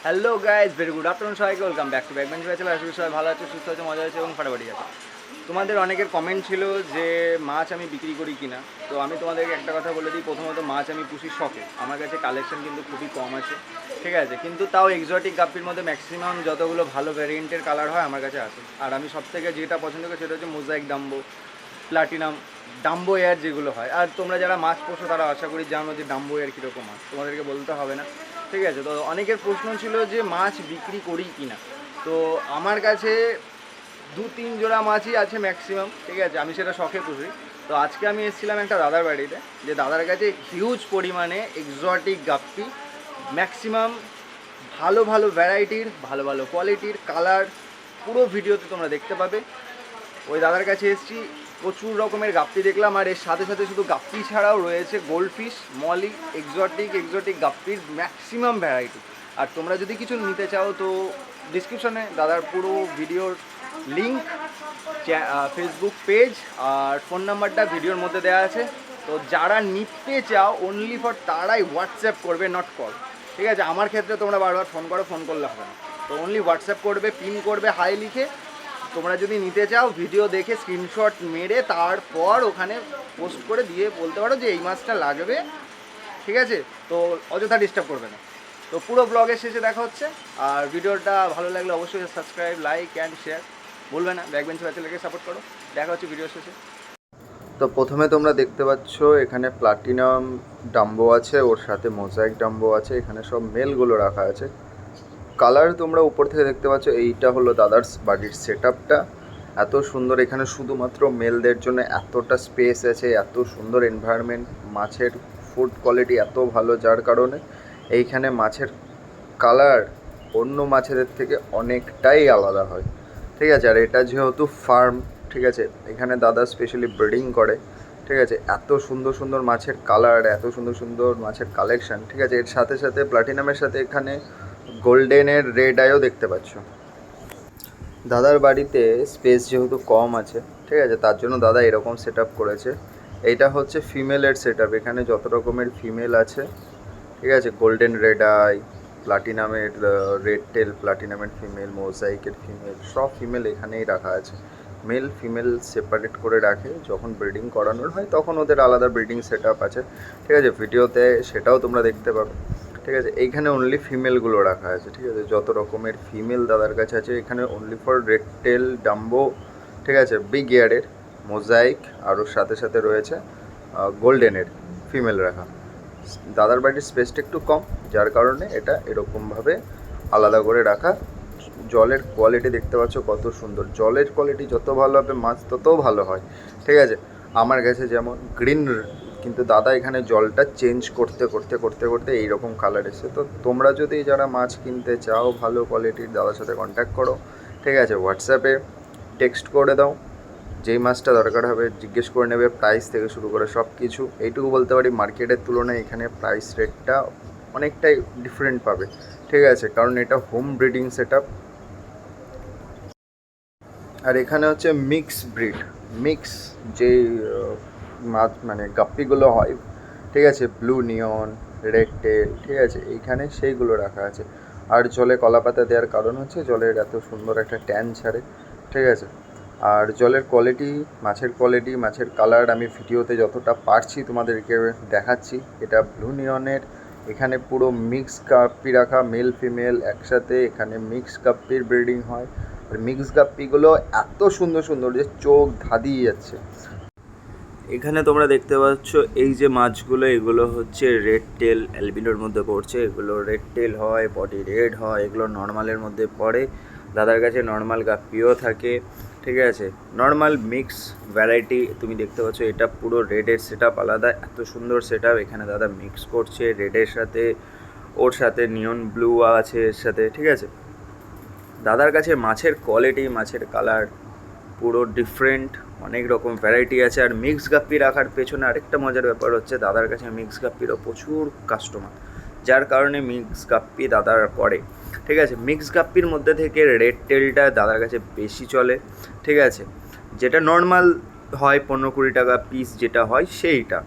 Hello guys, very good afternoon সবাইকে, welcome back to ব্যাকবেঞ্চ bachelor. আশা করি সবাই ভালো আছে, সুস্থ আছে, মজা আছে এবং ফাটাফাটি আছে। তোমাদের অনেকের কমেন্ট ছিল যে মাছ আমি বিক্রি করি কিনা। তো আমি তোমাদেরকে একটা কথা বলে দিই, প্রথমত মাছ আমি পুষি শখে। আমার কাছে কালেকশন কিন্তু খুবই কম আছে, ঠিক আছে, কিন্তু তাও এক্সোটিক গাপ্পির মধ্যে ম্যাক্সিমাম যতগুলো ভালো ভ্যারিয়েন্টের কালার হয় আমার কাছে আছে। আর আমি সবথেকে যেটা পছন্দ করি সেটা হচ্ছে mosaic dumbo, platinum, Dumbo air যেগুলো হয়। আর তোমরা যারা মাছ পোষো তারা আশা করি জানো যে ডাম্বো এয়ার কীরকম মাছ, তোমাদেরকে বলতে হবে না, ঠিক আছে। তো অনেকের প্রশ্ন ছিল যে মাছ বিক্রি করি কি না। তো আমার কাছে 2-3 জোড়া মাছই আছে ম্যাক্সিমাম, ঠিক আছে, আমি সেটা শখে পুষি। তো আজকে আমি এসেছিলাম একটা দাদার বাড়িতে, যে দাদার কাছে হিউজ পরিমাণে এক্সোটিক গাপ্পি, ম্যাক্সিমাম ভালো ভালো ভ্যারাইটির, ভালো ভালো কোয়ালিটির কালার, পুরো ভিডিওতে তোমরা দেখতে পাবে। ওই দাদার কাছে এসেছি, প্রচুর রকমের গাপ্পি দেখলাম। আর এর সাথে সাথে শুধু গাপ্পি ছাড়াও রয়েছে গোল্ডফিশ, মলি, এক্সোটিক গাপ্পির ম্যাক্সিমাম ভ্যারাইটি। আর তোমরা যদি কিছু নিতে চাও তো ডিসক্রিপশনে দাদার পুরো ভিডিওর লিঙ্ক, ফেসবুক পেজ আর ফোন নাম্বারটা ভিডিওর মধ্যে দেওয়া আছে। তো যারা নিতে চাও অনলি ফর তারাই হোয়াটসঅ্যাপ করবে, নট কল, ঠিক আছে। আমার ক্ষেত্রে তোমরা বারবার ফোন করলে হবে না। তো অনলি হোয়াটসঅ্যাপ করবে, পিন করবে হাই লিখে। তোমরা যদি নিতে চাও ভিডিও দেখে স্ক্রিনশট মেরে তারপর ওখানে পোস্ট করে দিয়ে বলতে পারো যে এই মাছটা লাগবে, ঠিক আছে। তো অযথা ডিস্টার্ব করবে না। তো পুরো ব্লগের শেষে দেখা হচ্ছে। আর ভিডিওটা ভালো লাগলে অবশ্যই সাবস্ক্রাইব, লাইক অ্যান্ড শেয়ার ভুলবে না। ব্যাকবেঞ্চ ব্যাচেলারকে সাপোর্ট করো। দেখা হচ্ছে ভিডিও শেষে। তো প্রথমে তোমরা দেখতে পাচ্ছ এখানে প্লাটিনাম ডাম্বো আছে, ওর সাথে মোজাইক ডাম্বো আছে। এখানে সব মেলগুলো রাখা আছে। কালার তোমরা উপর থেকে দেখতে পাচ্ছ। এইটা হলো দাদার বাড়ির সেট আপটা, এত সুন্দর। এখানে শুধুমাত্র মেলদের জন্য এতটা স্পেস আছে, এত সুন্দর এনভায়রনমেন্ট, মাছের ফুড কোয়ালিটি এত ভালো, যার কারণে এইখানে মাছের কালার অন্য মাছেদের থেকে অনেকটাই আলাদা হয়, ঠিক আছে। আর এটা যেহেতু ফার্ম, ঠিক আছে, এখানে দাদা স্পেশালি ব্রিডিং করে, ঠিক আছে। এত সুন্দর সুন্দর মাছের কালার, এত সুন্দর সুন্দর মাছের কালেকশন, ঠিক আছে। এর সাথে সাথে প্লাটিনামের সাথে এখানে গোল্ডেনের রেড আইও দেখতে পাচ্ছ। দাদার বাড়িতে স্পেস যেহেতু কম আছে, ঠিক আছে, তার জন্য দাদা এরকম সেট আপ করেছে। এইটা হচ্ছে ফিমেলের সেট আপ। এখানে যত রকমের ফিমেল আছে, ঠিক আছে, গোল্ডেন রেড আই, প্লাটিনামের রেড টেল, প্লাটিনামের ফিমেল, মোজাইকের ফিমেল, সব ফিমেল এখানেই রাখা আছে। মেল ফিমেল সেপারেট করে রাখে, যখন ব্রিডিং করানোর হয় তখন ওদের আলাদা ব্রিডিং সেট আপ আছে, ঠিক আছে। ভিডিওতে সেটাও তোমরা দেখতে পাবে, ঠিক আছে। এইখানে অনলি ফিমেলগুলো রাখা আছে, ঠিক আছে। যত রকমের ফিমেল দাদার কাছে আছে এখানে only for red tail, Dumbo, ঠিক আছে, বিগ ইয়ারের, মোজাইক, আর ওর সাথে সাথে রয়েছে গোল্ডেনের ফিমেল রাখা। দাদার বাড়ির স্পেসটা একটু কম, যার কারণে এটা এরকমভাবে আলাদা করে রাখা। জলের কোয়ালিটি দেখতে পাচ্ছ কত সুন্দর। জলের কোয়ালিটি যত ভালো হবে মাছ তত ভালো হয়, ঠিক আছে। আমার কাছে যেমন গ্রিন, কিন্তু দাদা এখানে জলটা চেঞ্জ করতে করতে করতে করতে এইরকম কালার এসে। তো তোমরা যদি যারা মাছ কিনতে চাও ভালো কোয়ালিটির, দাদার সাথে কন্ট্যাক্ট করো, ঠিক আছে। হোয়াটসঅ্যাপে টেক্সট করে দাও, যেই মাছটা দরকার হবে জিজ্ঞেস করে নেবে, প্রাইস থেকে শুরু করে সব কিছু। এইটুকু বলতে পারি মার্কেটের তুলনায় এখানে প্রাইস রেটটা অনেকটাই ডিফারেন্ট পাবে, ঠিক আছে, কারণ এটা হোম ব্রিডিং সেট আপ। আর এখানে হচ্ছে মিক্স ব্রিড, মিক্স যে মাছ মানে গাপ্পিগুলো হয়, ঠিক আছে, ব্লু নিয়ন, রেড টেল, ঠিক আছে, এইখানে সেইগুলো রাখা আছে। আর জলে কলাপাতা দেওয়ার কারণ হচ্ছে জলের এত সুন্দর একটা ট্যান ছাড়ে, ঠিক আছে। আর জলের কোয়ালিটি, মাছের কালার আমি ভিডিওতে যতটা পারছি তোমাদেরকে দেখাচ্ছি। এটা ব্লু নিয়নের, এখানে পুরো মিক্স গাপ্পি রাখা, মেল ফিমেল একসাথে, এখানে মিক্স গাপ্পির ব্রিডিং হয়। আর মিক্স গাপ্পিগুলো এত সুন্দর সুন্দর যে চোখ ধাঁধিয়ে যাচ্ছে। এখানে তোমরা দেখতে পাচ্ছ এই যে মাছগুলো, এগুলো হচ্ছে রেড টেল অ্যালবিনোর মধ্যে পড়ছে। এগুলো রেড টেল হয়, বডি রেড হয়, এগুলো নর্মালের মধ্যে পড়ে। দাদার কাছে নর্মাল গাপ্পিও থাকে, ঠিক আছে। নর্মাল মিক্স ভ্যারাইটি তুমি দেখতে পাচ্ছ। এটা পুরো রেডের সেট আপ আলাদা, এত সুন্দর সেট আপ। এখানে দাদা মিক্স করছে রেডের সাথে, ওর সাথে নিয়ন ব্লু আছে এর সাথে, ঠিক আছে। দাদার কাছে মাছের কোয়ালিটি, মাছের কালার পুরো ডিফারেন্ট, অনেক রকম ভ্যারাইটি আছে। আর মিক্স গাপ্পি রাখার পেছনে আরেকটা মজার ব্যাপার হচ্ছে দাদার কাছে মিক্স গাপ্পিরও প্রচুর কাস্টমার, যার কারণে মিক্স গাপ্পি দাদার করে, ঠিক আছে। মিক্স গাপ্পির মধ্যে থেকে রেড টেলটা দাদার কাছে বেশি চলে, ঠিক আছে। যেটা নর্মাল হয় 15-20 টাকা পিস যেটা হয় সেইটা,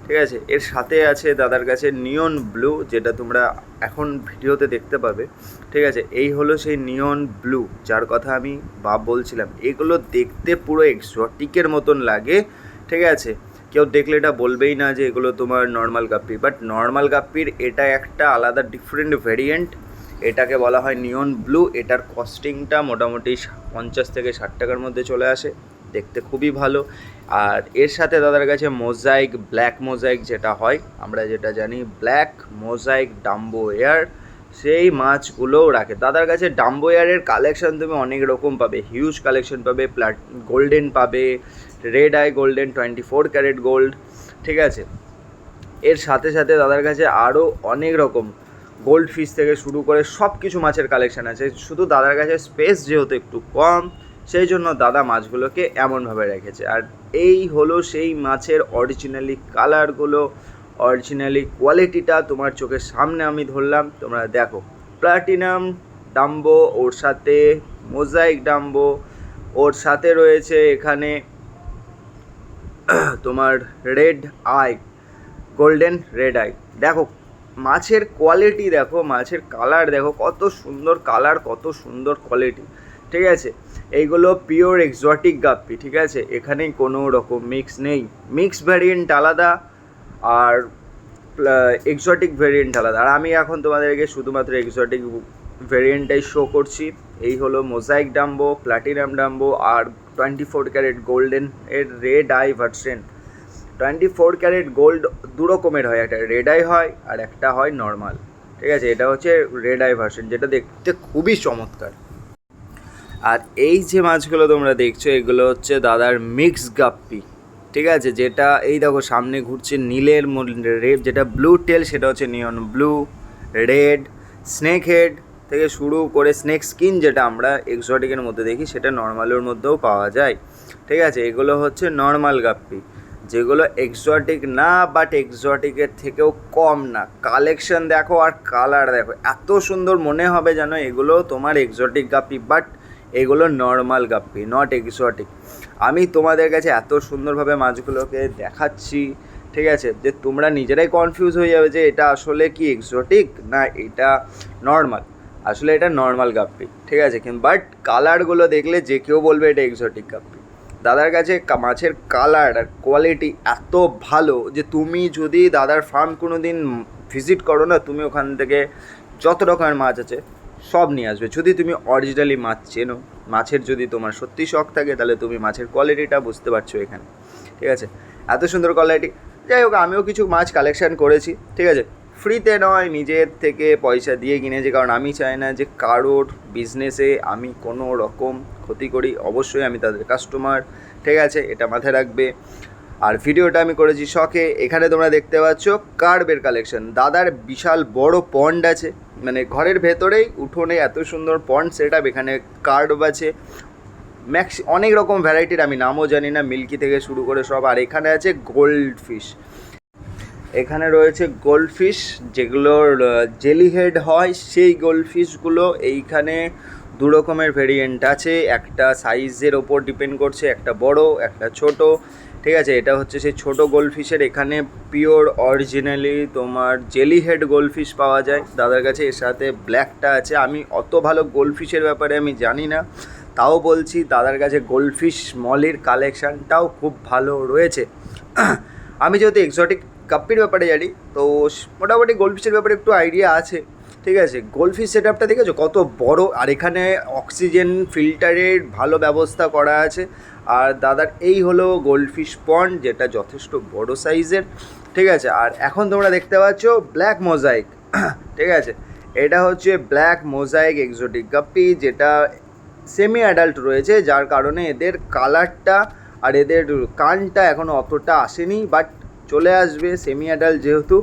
ঠিক আছে। এর সাথে আছে দাদার কাছে নিয়ন ব্লু, যেটা তোমরা এখন ভিডিওতে দেখতে পাবে, ঠিক আছে। এই হলো সেই নিয়ন ব্লু যার কথা আমি বলছিলাম। এগুলো দেখতে পুরো এক্সোটিকের মতন লাগে, ঠিক আছে। কেউ দেখলে এটা বলবেই না যে এগুলো তোমার নর্মাল গাপ্পি, বাট নর্মাল গাপ্পির এটা একটা আলাদা ডিফারেন্ট ভেরিয়েন্ট। এটাকে বলা হয় নিয়ন ব্লু। এটার কস্টিংটা মোটামুটি 50 থেকে 60 টাকার মধ্যে চলে আসে, দেখতে খুবই ভালো। আর এর সাথে দাদার কাছে মোজাইক, ব্ল্যাক মোজাইক যেটা হয়, আমরা যেটা জানি ব্ল্যাক মোজাইক ডাম্বো এয়ার, সেই মাছগুলোও রাখে দাদার কাছে। ডাম্বো এয়ারের কালেকশন তুমি অনেক রকম পাবে, হিউজ কালেকশন পাবে। গোল্ডেন পাবে, red eye golden, 24 carat gold, ঠিক আছে। এর সাথে সাথে দাদার কাছে আরও অনেক রকম গোল্ড ফিশ থেকে শুরু করে সব কিছু মাছের কালেকশান আছে। শুধু দাদার কাছে স্পেস যেহেতু একটু কম, সেই জন্য দাদা মাছগুলোকে এমনভাবে রেখেছে। আর এই হলো সেই মাছের অরিজিনালি কালারগুলো, অরিজিনালি কোয়ালিটিটা তোমার চোখের সামনে আমি ধরলাম, তোমরা দেখো। প্লাটিনাম ডাম্বো, ওর সাথে মোজাইক ডাম্বো, ওর সাথে রয়েছে এখানে তোমার red eye golden red I. দেখো মাছের কোয়ালিটি, দেখো মাছের কালার, দেখো কত সুন্দর কালার, কত সুন্দর কোয়ালিটি, ঠিক আছে। এইগুলো পিওর এক্সোটিক গাপ্পি, ঠিক আছে। এখানে কোনো রকম মিক্স নেই। মিক্স ভ্যারিয়েন্ট আলাদা আর এক্সোটিক ভ্যারিয়েন্ট আলাদা। আর আমি এখন তোমাদেরকে শুধুমাত্র এক্সোটিক ভ্যারিয়েন্টটাই শো করছি। এই হলো মোজাইক ডাম্বো, প্লাটিনাম ডাম্বো আর 24 ক্যারেট গোল্ডেন এর red eye version. 24 carat gold দু রকমের হয়, একটা রেড আই হয় আর একটা হয় নর্মাল, ঠিক আছে। এটা হচ্ছে রেড আই ভার্সন, যেটা দেখতে খুবই চমৎকার। আর এই যে মাছগুলো তোমরা দেখছো, এগুলো হচ্ছে দাদার মিক্স গাপ্পি, ঠিক আছে। যেটা এই দেখো সামনে ঘুরছে নীলের রেড, যেটা ব্লু টেল সেটা হচ্ছে neon blue, red snake head থেকে শুরু করে স্নেক স্কিন যেটা আমরা এক্সোটিকের মধ্যে দেখি, সেটা নর্মালের মধ্যেও পাওয়া যায়, ঠিক আছে। এগুলো হচ্ছে নর্মাল গাপ্পি, যেগুলো এক্সোটিক না, বাট এক্সোটিকের থেকেও কম না। কালেকশন দেখো আর কালার দেখো, এত সুন্দর মনে হবে যেন এগুলো তোমার এক্সোটিক গাপ্পি, বাট এগুলো নর্মাল গাপ্পি, নট এক্সোটিক। আমি তোমাদের কাছে এত সুন্দরভাবে মাছগুলোকে দেখাচ্ছি, ঠিক আছে, যে তোমরা নিজেরাই কনফিউজ হয়ে যাবে যে এটা আসলে কি এক্সোটিক না এটা নর্মাল। আসলে এটা নর্মাল গাপ্পি, ঠিক আছে। কিন্তু বাট কালারগুলো দেখলে যে কেউ বলবে এটা এক্সোটিক গাপ্পি। দাদার কাছে মাছের কালার আর কোয়ালিটি এত ভালো যে তুমি যদি দাদার ফার্ম কোনো দিন ভিজিট করো না, তুমি ওখান থেকে যত রকমের মাছ আছে সব নিয়ে আসবে। যদি তুমি অরিজিনালি মাছ চেনো, মাছের যদি তোমার সত্যি শখ থাকে, তাহলে তুমি মাছের কোয়ালিটিটা বুঝতে পারছো এখানে, ঠিক আছে। এত সুন্দর কোয়ালিটি। যাই হোক, আমিও কিছু মাছ কালেকশান করেছি, ঠিক আছে। ফ্রিতে নয়, নিজের থেকে পয়সা দিয়ে কিনেছি, কারণ আমি চাই না যে কারোর বিজনেসে আমি কোনো রকম ক্ষতি করি। অবশ্যই আমি তাদের কাস্টমার, ঠিক আছে, এটা মাথায় রাখবে। আর ভিডিওটা আমি করেছি শখে। এখানে তোমরা দেখতে পাচ্ছ কার্বের কালেকশন। দাদার বিশাল বড় পন্ড আছে, মানে ঘরের ভেতরেই উঠোনে এত সুন্দর পন্ড সেট আপ। এখানে কার্ব আছে অনেক রকম ভ্যারাইটির, আমি নামও জানি না, মিল্কি থেকে শুরু করে সব। আর এখানে আছে গোল্ড ফিশ, এখানে রয়েছে গোল্ড ফিশ যেগুলোর জেলি হেড হয়, সেই গোল্ড ফিশগুলো এইখানে দু রকমের ভেরিয়েন্ট আছে। একটা সাইজের ওপর ডিপেন্ড করছে, একটা বড় একটা ছোট, ঠিক আছে। এটা হচ্ছে সেই ছোটো গোল্ড ফিশের। এখানে পিওর অরিজিনালি তোমার জেলি হেড গোল্ড ফিশ পাওয়া যায় দাদার কাছে। এর সাথে ব্ল্যাকটা আছে। আমি অত ভালো গোল্ড ফিশের ব্যাপারে আমি জানি না, তাও বলছি দাদার কাছে গোল্ড ফিশ মলির কালেকশানটাও খুব ভালো রয়েছে। আমি যেহেতু এক্সোটিক গাপ্পির ব্যাপারে জানি, তো মোটামুটি গোল্ড ফিশের ব্যাপারে একটু আইডিয়া আছে, ঠিক আছে। গোল্ড ফিশ সেট আপটা দেখেছো কত বড়, আর এখানে অক্সিজেন ফিল্টারের ভালো ব্যবস্থা করা আছে। আর দাদার এই হলো গোল্ড ফিশ পন্ড, যেটা যথেষ্ট বড় সাইজের, ঠিক আছে। আর এখন তোমরা দেখতে পাচ্ছ ব্ল্যাক মোজাইক, ঠিক আছে। এটা হচ্ছে ব্ল্যাক মোজাইক এক্সোটিক গাপ্পি, যেটা সেমি অ্যাডাল্ট রয়েছে, যার কারণে এদের কালারটা আর এদের কানটা এখনও অতটা আসেনি, বাট চলে আসবে। সেমি অ্যাডাল্ট যেহেতু,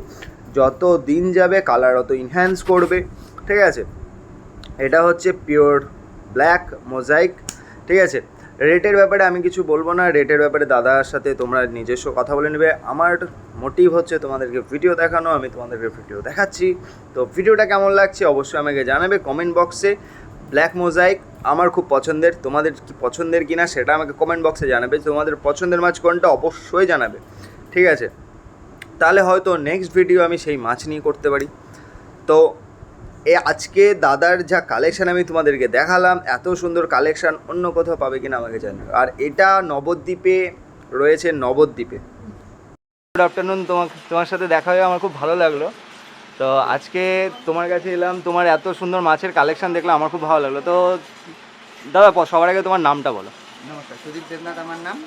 যত দিন যাবে কালার অত ইনহ্যান্স করবে, ঠিক আছে। এটা হচ্ছে পিওর ব্ল্যাক মোজাইক, ঠিক আছে। রেটের ব্যাপারে আমি কিছু বলবো না, রেটের ব্যাপারে দাদার সাথে তোমরা নিজস্ব কথা বলে নেবে। আমার মোটিভ হচ্ছে তোমাদেরকে ভিডিও দেখানো, আমি তোমাদেরকে ভিডিও দেখাচ্ছি। তো ভিডিওটা কেমন লাগছে অবশ্যই আমাকে জানাবে কমেন্ট বক্সে। ব্ল্যাক মোজাইক আমার খুব পছন্দের, তোমাদের কি পছন্দের কিনা সেটা আমাকে কমেন্ট বক্সে জানাবে। তোমাদের পছন্দের মাছ কোনটা অবশ্যই জানাবে, ঠিক আছে। তাহলে হয়তো নেক্সট ভিডিও আমি সেই মাছ নিয়ে করতে পারি। তো আজকে দাদার যা কালেকশন আমি তোমাদেরকে দেখালাম, এত সুন্দর কালেকশন অন্য কোথাও পাবে কিনা আমাকে জানি। আর এটা নবদ্বীপে রয়েছে, নবদ্বীপে। গুড আফটারনুন, তোমার সাথে দেখা হয়ে আমার খুব ভালো লাগলো। তো আজকে তোমার কাছে এলাম, তোমার এত সুন্দর মাছের কালেকশন দেখলাম, আমার খুব ভালো লাগলো। তো দাদা সবার আগে তোমার নামটা বলো। নমস্কার, সুদীপ দেবনাথ আমার নাম।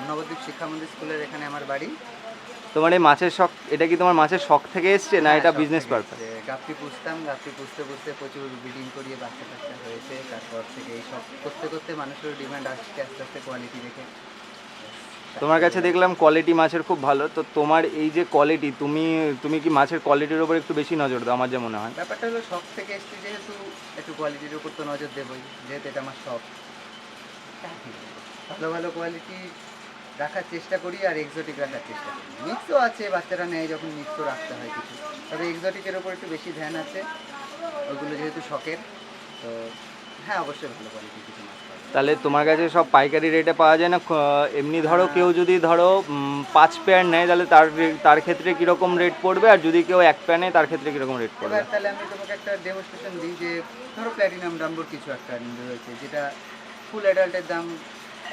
নবদ্বীপ শিক্ষা মন্দির স্কুলের এখানে আমার বাড়ি। তোমার এই মাছের শখ, এটা কি তোমার মাছের শখ থেকে এসছে না এটা বিজনেস পারপাস? গাপ্পি পুষতাম, গাপ্পি পুষতে পুষতে প্রচুর ব্রিডিং করিয়ে বাচ্চা কাচ্চা হয়েছে। তারপর থেকে এই সব করতে করতে মানুষের ডিমান্ড আসছে, আস্তে আস্তে কোয়ালিটি দেখে। তোমার কাছে দেখলাম কোয়ালিটি মাছের খুব ভালো। তো তোমার এই যে কোয়ালিটি, তুমি কি মাছের কোয়ালিটির উপর একটু বেশি নজর দাও আমার যে মনে হয়? ব্যাপারটা হলো শখ থেকে এসছে, যেহেতু একটু কোয়ালিটির উপর তো নজর দেবই, যেহেতু এটা আমার শখ। ভালো ভালো কোয়ালিটি রাখার চেষ্টা করি আর এক্সোটিক রাখার চেষ্টা করি। মিক্সও আছে, বাচ্চারা নেয় যখন মিক্সও রাখতে হয় কিছু, তবে এক্সোটিকের ওপর একটু বেশি ধ্যান আছে, ওগুলো যেহেতু শখের। তো হ্যাঁ, অবশ্যই ভালো কোয়ালিটি কিছু মাছ পাওয়া যায়। তাহলে তোমার কাছে সব পাইকারি রেটে পাওয়া যায় না? এমনি ধরো কেউ যদি ধরো 5 পেয়ার নেয়, তাহলে তার ক্ষেত্রে কীরকম রেট পড়বে? আর যদি কেউ 1 পেয়ার নেয় তার ক্ষেত্রে কীরকম রেট পড়বে? এবার তাহলে আমি তোমাকে একটা ডেমোস্ট্রেশন দিই, যে ধরো প্ল্যাটিনাম ডাম্বোর কিছু একটা রয়েছে, যেটা ফুল অ্যাডাল্টের দাম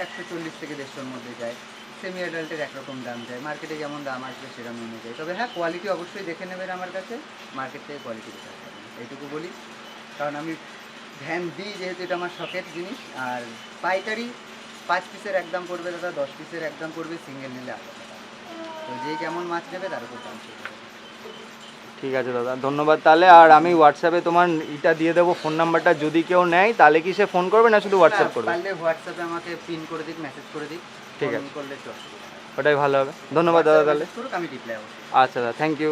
140 থেকে 150-র মধ্যে যায়। সেমি অ্যাডাল্টের একরকম দাম যায়, মার্কেটে যেমন দাম আসবে সেরকম অনুযায়ী। তবে হ্যাঁ, কোয়ালিটি অবশ্যই দেখে নেবেন আমার কাছে, মার্কেট থেকে কোয়ালিটি দেখে আসবেন, এইটুকু বলি। কারণ আমি ধ্যান দিই, যেহেতু এটা আমার শখের জিনিস। আর পাইকারি 5 পিসের একদম পড়বে দাদা, 10 পিসের একদম পড়বে, সিঙ্গেল নিলে আলাদা দাম। তো যে কেমন মাছ নেবে তার উপর দাম ছিল। ঠিক আছে দাদা, ধন্যবাদ তাহলে। আর আমি হোয়াটসঅ্যাপে তোমার এটা দিয়ে দেবো, ফোন নাম্বারটা। যদি কেউ নেয় তাহলে কি সে ফোন করবে না শুধু হোয়াটসঅ্যাপ করবে? পারলে হোয়াটসঅ্যাপে আমাকে পিন করে দিক, মেসেজ করে দিক। ঠিক আছে, করলে একটু অসুবিধা হয়। ওটাই ভালো হবে। ধন্যবাদ দাদা তাহলে। করুক, আমি রিপ্লাই অবশ্যই। আচ্ছা দাদা, থ্যাংক ইউ।